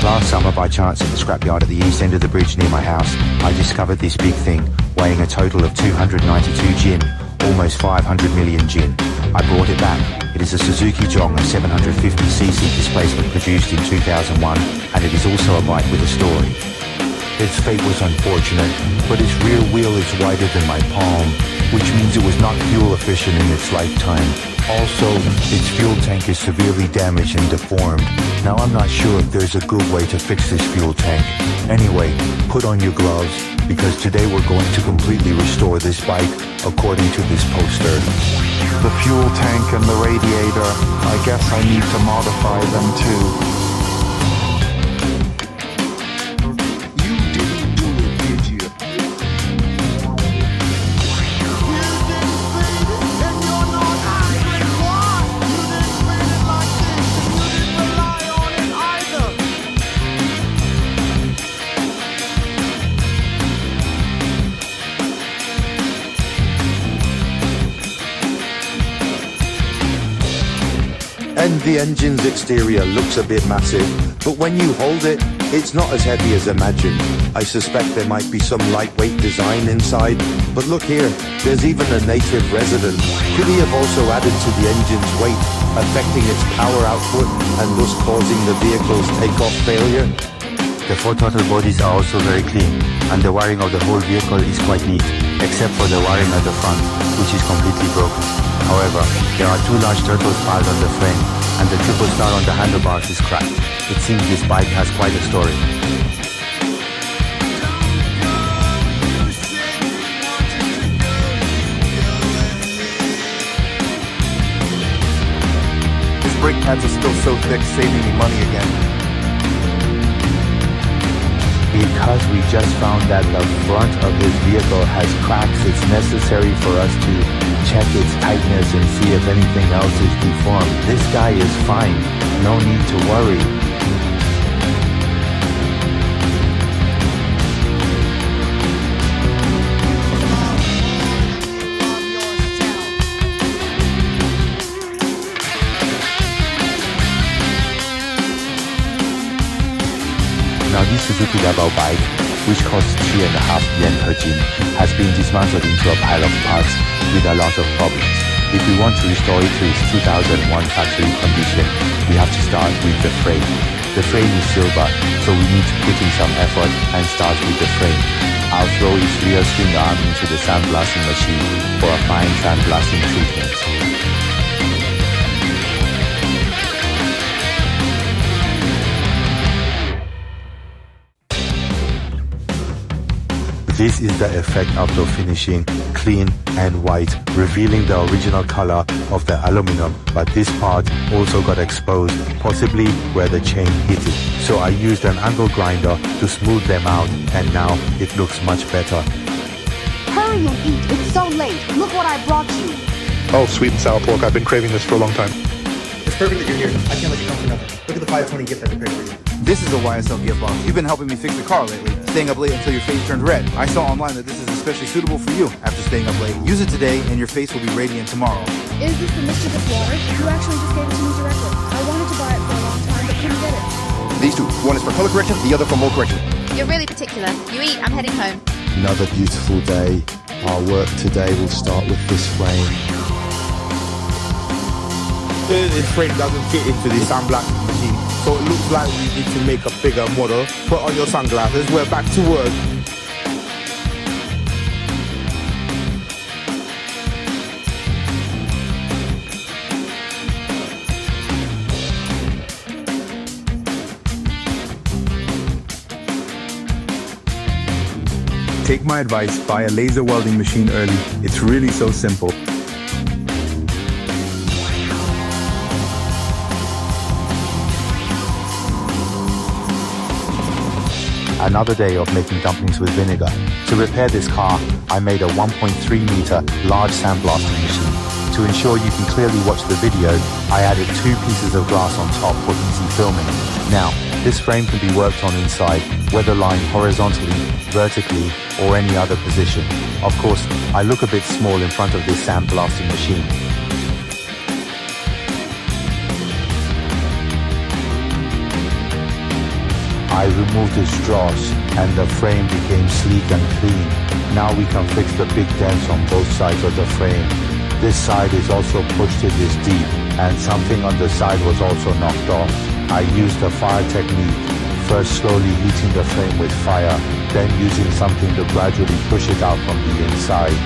Last summer, by chance at the scrapyard at the east end of the bridge near my house, I discovered this big thing, weighing a total of 292 gin, almost 500 million gin. I brought it back. It is a Suzuki Jong, a 750cc displacement produced in 2001, and it is also a bike with a story. Its fate was unfortunate, but its rear wheel is wider than my palm, which means it was not fuel efficient in its lifetime. Also, its fuel tank is severely damaged and deformed. Now I'm not sure if there's a good way to fix this fuel tank. Anyway, put on your gloves, because today we're going to completely restore this bike, according to this poster. The fuel tank and the radiator, I guess I need to modify them too. And the engine's exterior looks a bit massive, but when you hold it, it's not as heavy as imagined. I suspect there might be some lightweight design inside, but look here, there's even a native resident. Could he have also added to the engine's weight, affecting its power output and thus causing the vehicle's takeoff failure? The four throttle bodies are also very clean, and the wiring of the whole vehicle is quite neat, except for the wiring at the front, which is completely broken. However, there are two large turtles piled on the frame, and the triple star on the handlebars is cracked. It seems this bike has quite a story. His brake pads are still so thick, saving me money again. Because we just found that the front of his vehicle has cracks, it's necessary for us to check its tightness and see if anything else is deformed. This guy is fine, no need to worry. Now this Suzuki Davao bike, which costs 3.5 yen per gin, has been dismantled into a pile of parts with a lot of problems. If we want to restore it to its 2001 factory condition, we have to start with the frame. The frame is silver, so we need to put in some effort and start with the frame. I'll throw its rear swing arm into the sandblasting machine for a fine sandblasting treatment. This is the effect after finishing, clean and white, revealing the original color of the aluminum, but this part also got exposed, possibly where the chain hit it. So I used an angle grinder to smooth them out, and now it looks much better. Hurry and eat, it's so late. Look what I brought you. Oh, sweet and sour pork, I've been craving this for a long time. It's perfect that you're here. I can't let you come for nothing. Look at the 520 gift I prepared for you. This is a YSL gift box. You've been helping me fix the car lately, staying up late until your face turned red. I saw online that this is especially suitable for you after staying up late. Use it today and your face will be radiant tomorrow. Is this the mischievous water? You actually just gave it to me directly. I wanted to buy it for a long time, but couldn't get it. These two. One is for color correction, the other for mold correction. You're really particular. You eat, I'm heading home. Another beautiful day. Our work today will start with this frame. This frame doesn't fit into the sandblasting machine, so it looks like we need to make a bigger model. Put on your sunglasses, we're back to work. Take my advice, buy a laser welding machine early. It's really so simple. Another day of making dumplings with vinegar. To repair this car, I made a 1.3 meter large sandblasting machine. To ensure you can clearly watch the video, I added 2 pieces of glass on top for easy filming. Now, this frame can be worked on inside, whether lying horizontally, vertically, or any other position. Of course, I look a bit small in front of this sandblasting machine. I removed its dross and the frame became sleek and clean. Now we can fix the big dents on both sides of the frame. This side is also pushed to this deep, and something on the side was also knocked off. I used the fire technique, first slowly heating the frame with fire, then using something to gradually push it out from the inside.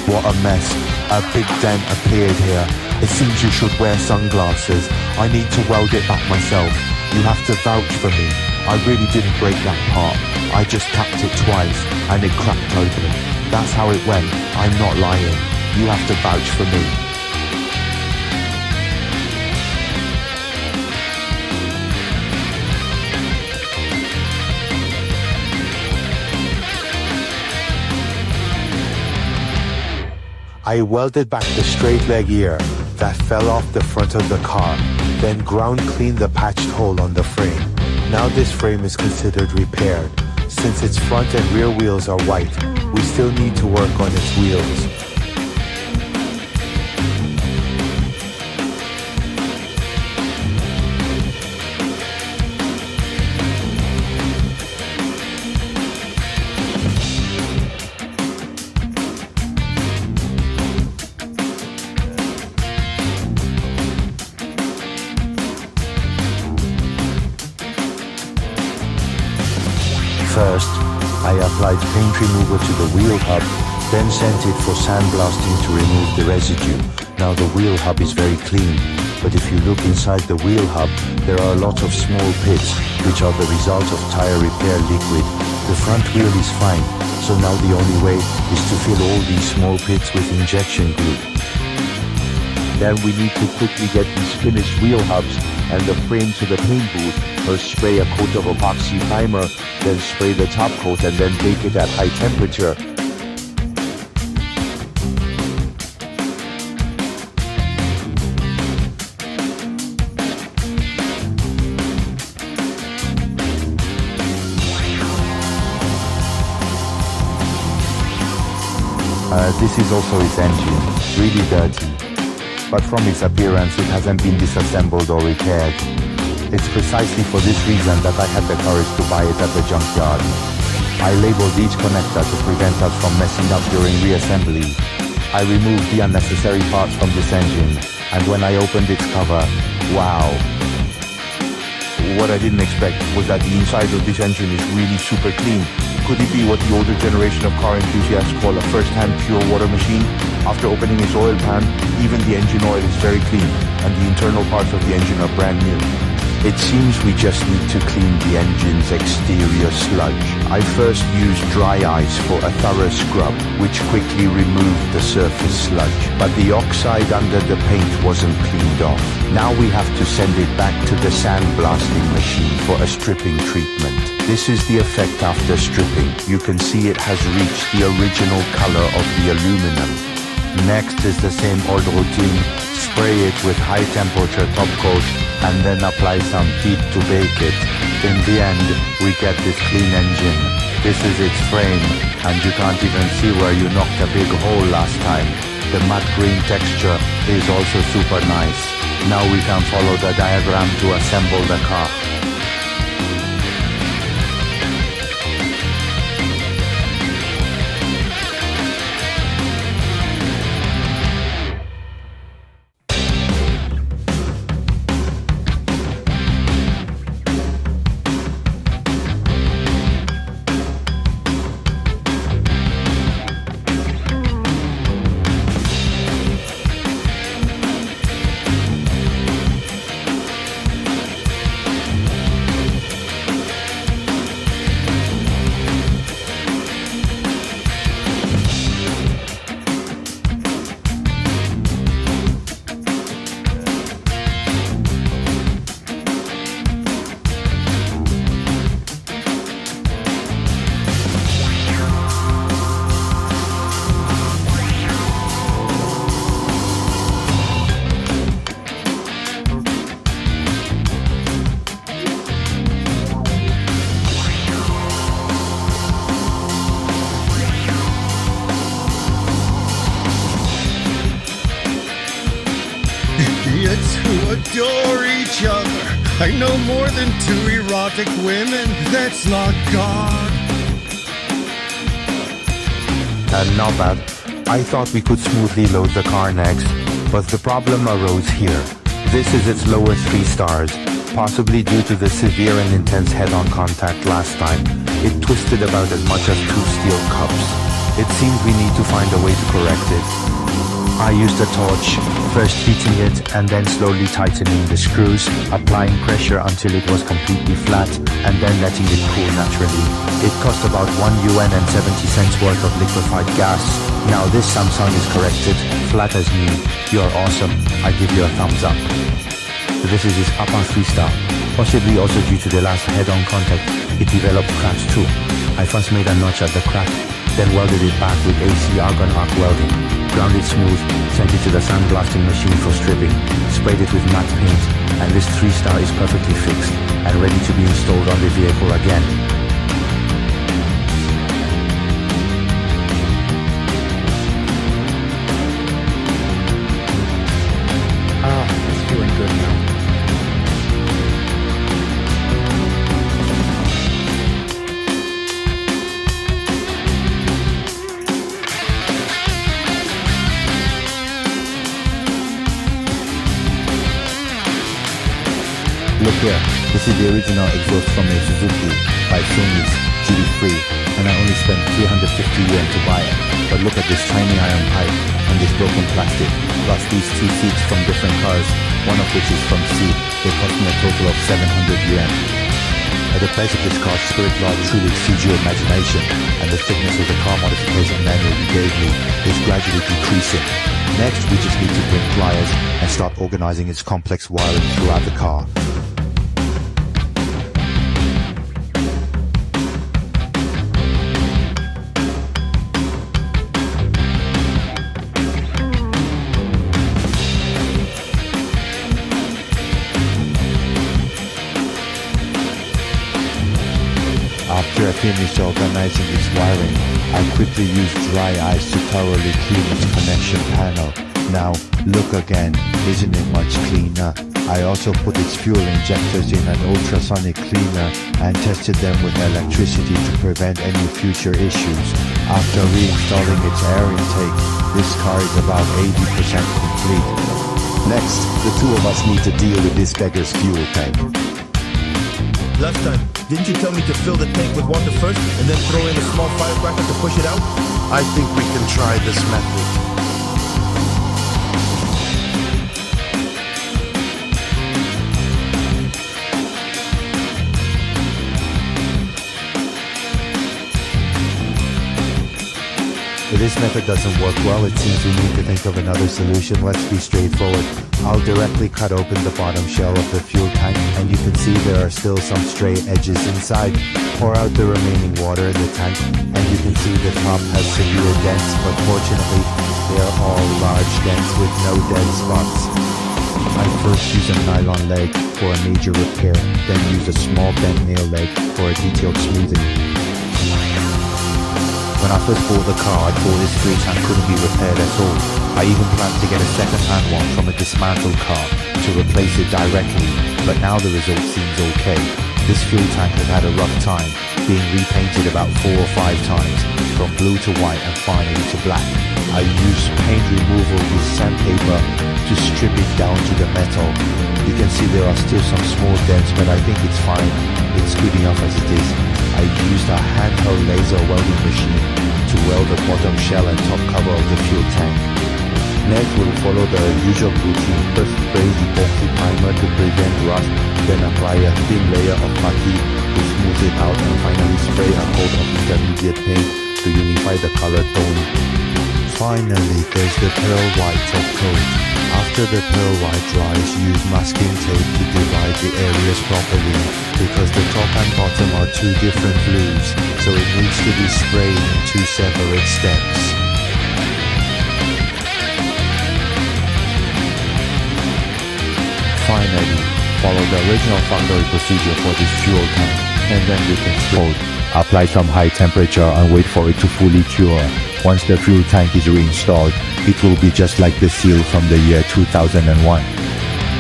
What a mess. A big dent appeared here. It seems you should wear sunglasses. I need to weld it back myself. You have to vouch for me. I really didn't break that part. I just tapped it twice and it cracked open. That's how it went. I'm not lying. You have to vouch for me. I welded back the straight leg ear that fell off the front of the car, then ground cleaned the patched hole on the frame. Now this frame is considered repaired. Since its front and rear wheels are white, we still need to work on its wheels. First, I applied paint remover to the wheel hub, then sent it for sandblasting to remove the residue. Now the wheel hub is very clean, but if you look inside the wheel hub, there are a lot of small pits, which are the result of tire repair liquid. The front wheel is fine, so now the only way is to fill all these small pits with injection glue. Then we need to quickly get these finished wheel hubs and the frame to the paint booth. First spray a coat of epoxy primer, then spray the top coat and then bake it at high temperature. This is also its engine, really dirty. But from its appearance it hasn't been disassembled or repaired. It's precisely for this reason that I had the courage to buy it at the junkyard. I labeled each connector to prevent us from messing up during reassembly. I removed the unnecessary parts from this engine, and when I opened its cover, wow. What I didn't expect was that the inside of this engine is really super clean. Could it be what the older generation of car enthusiasts call a first-hand pure water machine? After opening its oil pan, even the engine oil is very clean, and the internal parts of the engine are brand new. It seems we just need to clean the engine's exterior sludge. I first used dry ice for a thorough scrub, which quickly removed the surface sludge, but the oxide under the paint wasn't cleaned off. Now we have to send it back to the sandblasting machine for a stripping treatment. This is the effect after stripping. You can see it has reached the original color of the aluminum. Next is the same old routine. Spray it with high temperature top coat and then apply some heat to bake it. In the end, we get this clean engine. This is its frame, and you can't even see where you knocked a big hole last time. The matte green texture is also super nice. Now we can follow the diagram to assemble the car. poets who adore each other. I know more than 2 erotic women. That's not God. Not bad. I thought we could smoothly load the car next, but the problem arose here. This is its lower 3 stars, possibly due to the severe and intense head-on contact last time. It twisted about as much as 2 steel cups. It seems we need to find a way to correct it. I used a torch, first heating it and then slowly tightening the screws, applying pressure until it was completely flat and then letting it cool naturally. It cost about $1 and 70 cents worth of liquefied gas. Now this Samsung is corrected, flat as new. You're awesome, I give you a thumbs up. This is his upper 3-star. Possibly also due to the last head-on contact, it developed cracks too. I first made a notch at the crack, then welded it back with AC argon arc welding. Ground it smooth, sent it to the sandblasting machine for stripping, sprayed it with matte paint, and this 3-star is perfectly fixed and ready to be installed on the vehicle again. It's feeling good now. Look here, this is the original exhaust from a Suzuki by Sony's duty-free, and I only spent 350 yen to buy it. But look at this tiny iron pipe and this broken plastic, plus these 2 seats from different cars, one of which is from C. They cost me a total of 700 yen. At the price of this car, Spirit Lodge truly exceeds your imagination, and the thickness of the car modification manual you gave me is gradually decreasing. Next, we just need to bring pliers and start organizing its complex wiring throughout the car. After I finished organizing its wiring, I quickly used dry ice to thoroughly clean its connection panel. Now, look again, isn't it much cleaner? I also put its fuel injectors in an ultrasonic cleaner and tested them with electricity to prevent any future issues. After reinstalling its air intake, this car is about 80% complete. Next, the 2 of us need to deal with this beggar's fuel tank. Last time, didn't you tell me to fill the tank with water first and then throw in a small firecracker to push it out? I think we can try this method. If this method doesn't work well, it seems we need to think of another solution. Let's be straightforward. I'll directly cut open the bottom shell of the fuel tank, and you can see there are still some stray edges inside. Pour out the remaining water in the tank, and you can see the top has severe dents, but fortunately, they are all large dents with no dead spots. I first use a nylon leg for a major repair, then use a small bent nail leg for a detailed smoothing. When I first bought the car, I thought this fuel tank couldn't be repaired at all. I even planned to get a second-hand one from a dismantled car to replace it directly, but now the result seems okay. This fuel tank has had a rough time, being repainted about 4 or 5 times, from blue to white and finally to black. I used paint removal with sandpaper to strip it down to the metal. You can see there are still some small dents, but I think it's fine. It's good enough as it is. I used a handheld laser welding machine to weld the bottom shell and top cover of the fuel tank. Next, we'll follow the usual routine. First, spray epoxy primer to prevent rust, then apply a thin layer of putty to smooth it out, and finally spray a coat of intermediate paint to unify the color tone. Finally, there's the pearl white top coat. After the pearl white dries, use masking tape to divide the areas properly, because the top and bottom are 2 different blues, so it needs to be sprayed in 2 separate steps. Finally, follow the original factory procedure for this fuel tank, and then you can spray. Apply some high temperature and wait for it to fully cure. Once the fuel tank is reinstalled, it will be just like the seal from the year 2001.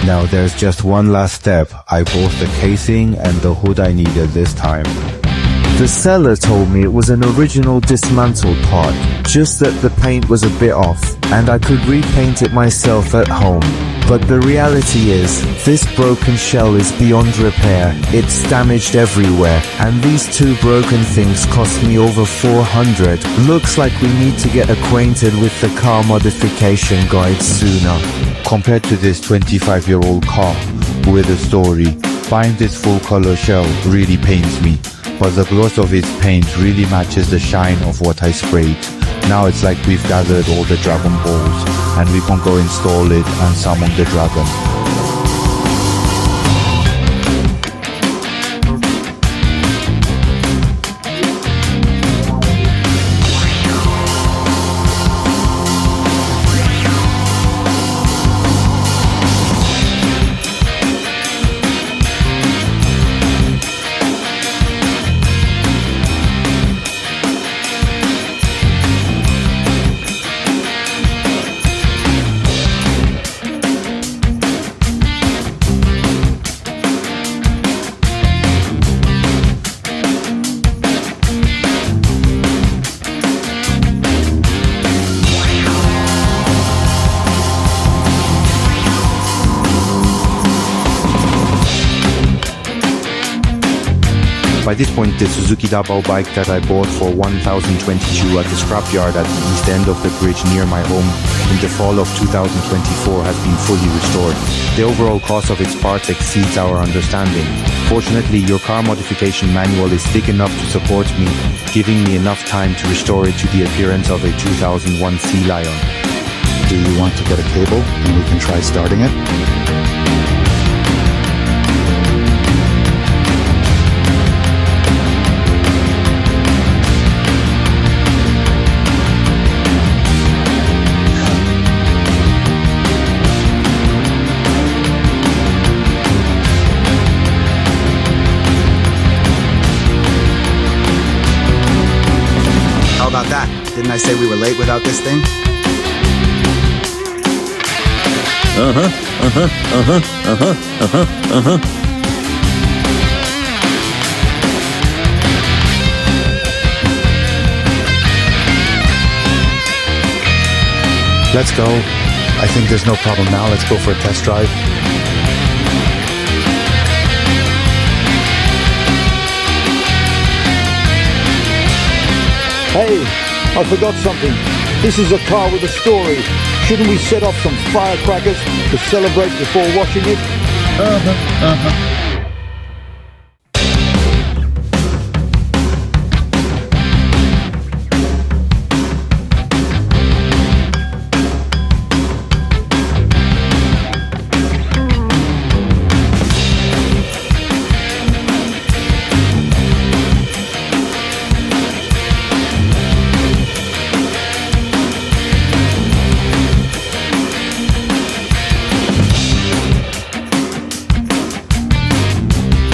Now there's just one last step. I bought the casing and the hood I needed this time. The seller told me it was an original dismantled part, just that the paint was a bit off, and I could repaint it myself at home. But the reality is, this broken shell is beyond repair. It's damaged everywhere, and these two broken things cost me over 400. Looks like we need to get acquainted with the car modification guide sooner. Compared to this 25-year-old car with a story, buying this full color shell really pains me. But the gloss of its paint really matches the shine of what I sprayed. Now it's like we've gathered all the Dragon Balls and we can go install it and summon the dragon. By this point, the Suzuki Dabao bike that I bought for 1,022 at the scrapyard at the east end of the bridge near my home in the fall of 2024 has been fully restored. The overall cost of its parts exceeds our understanding. Fortunately, your car modification manual is thick enough to support me, giving me enough time to restore it to the appearance of a 2001 Sea Lion. Do you want to get a cable and we can try starting it? How about that? Didn't I say we were late without this thing? Let's go. I think there's no problem now. Let's go for a test drive. Hey, I forgot something. This is a car with a story. Shouldn't we set off some firecrackers to celebrate before washing it?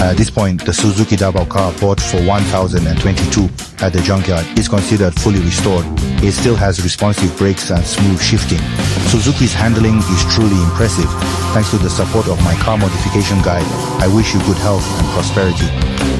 At this point, the Suzuki Dabao car bought for 1,022 at the junkyard is considered fully restored. It still has responsive brakes and smooth shifting. Suzuki's handling is truly impressive. Thanks to the support of my car modification guide, I wish you good health and prosperity.